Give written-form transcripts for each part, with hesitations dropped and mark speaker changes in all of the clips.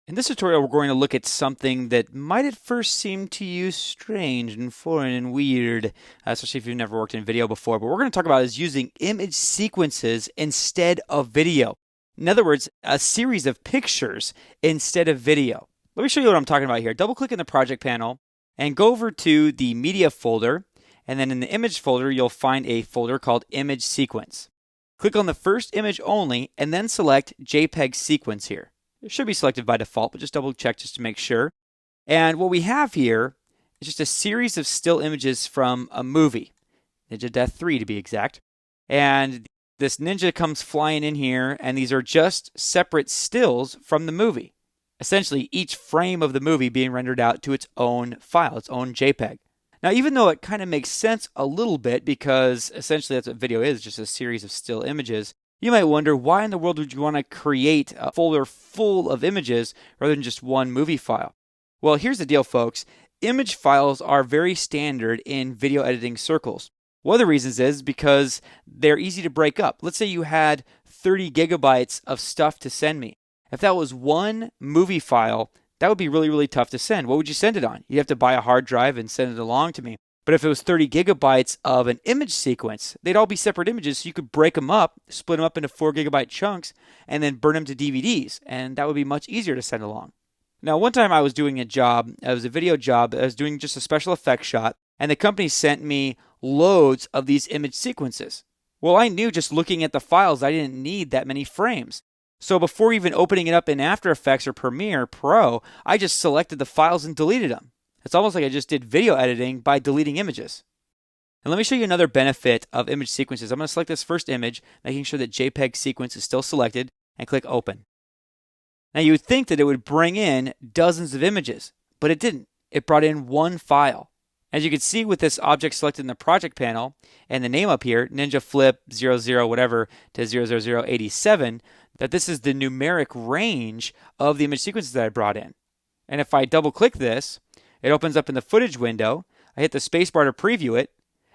Speaker 1: In this tutorial, we're going to look at something that might at first seem to you strange and foreign and weird, especially if you've never worked in video before. But what we're going to talk about is using image sequences instead of video. In other words, a series of pictures instead of video. Let me show you what I'm talking about here. Double click in the project panel and go over to the media folder. And then in the image folder, you'll find a folder called image sequence. Click on the first image only and then select JPEG sequence here. It should be selected by default, but just double check just to make sure. And what we have here is just a series of still images from a movie, Ninja Death 3 to be exact. And this ninja comes flying in here, and these are just separate stills from the movie. Essentially, each frame of the movie being rendered out to its own file, its own JPEG. Now, even though it kind of makes sense a little bit, because essentially that's what video is, just a series of still images, you might wonder, why in the world would you want to create a folder full of images rather than just one movie file? Well, here's the deal, folks. Image files are very standard in video editing circles. One of the reasons is because they're easy to break up. Let's say you had 30 gigabytes of stuff to send me. If that was one movie file, that would be really, really tough to send. What would you send it on? You'd have to buy a hard drive and send it along to me. But if it was 30 gigabytes of an image sequence, they'd all be separate images, so you could break them up, split them up into 4 gigabyte chunks, and then burn them to DVDs, and that would be much easier to send along. Now, one time I was doing a job, it was a video job, I was doing just a special effects shot, and the company sent me loads of these image sequences. Well, I knew just looking at the files, I didn't need that many frames. So before even opening it up in After Effects or Premiere Pro, I just selected the files and deleted them. It's almost like I just did video editing by deleting images. And let me show you another benefit of image sequences. I'm going to select this first image, making sure that JPEG sequence is still selected, and click Open. Now you would think that it would bring in dozens of images, but it didn't. It brought in one file. As you can see with this object selected in the project panel, and the name up here, Ninja Flip 00 whatever to 00087, that this is the numeric range of the image sequences that I brought in. And if I double click this, it opens up in the footage window. I hit the spacebar to preview it,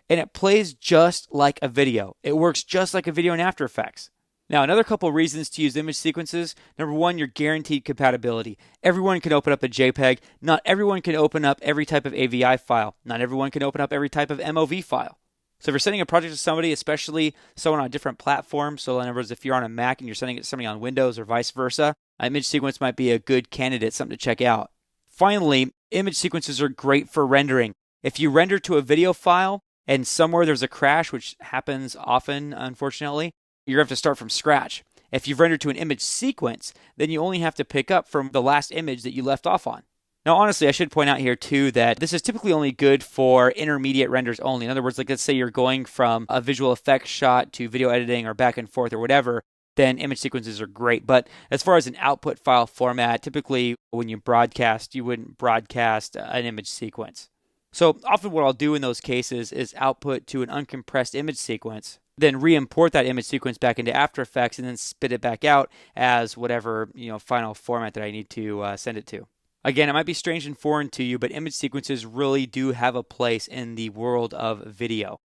Speaker 1: and it plays just like a video. It works just like a video in After Effects. Now, another couple of reasons to use image sequences. Number one, you're guaranteed compatibility. Everyone can open up a JPEG. Not everyone can open up every type of AVI file. Not everyone can open up every type of MOV file. So if you're sending a project to somebody, especially someone on a different platform, so in other words, if you're on a Mac and you're sending it to somebody on Windows or vice versa, image sequence might be a good candidate, something to check out. Finally, image sequences are great for rendering. If you render to a video file and somewhere there's a crash, which happens often, unfortunately, you're going to have to start from scratch. If you've rendered to an image sequence, then you only have to pick up from the last image that you left off on. Now, honestly, I should point out here, too, that this is typically only good for intermediate renders only. In other words, like let's say you're going from a visual effects shot to video editing or back and forth or whatever, then image sequences are great. But as far as an output file format, typically when you broadcast, you wouldn't broadcast an image sequence. So often what I'll do in those cases is output to an uncompressed image sequence, then re-import that image sequence back into After Effects, and then spit it back out as whatever final format that I need to send it to. Again, it might be strange and foreign to you, but image sequences really do have a place in the world of video.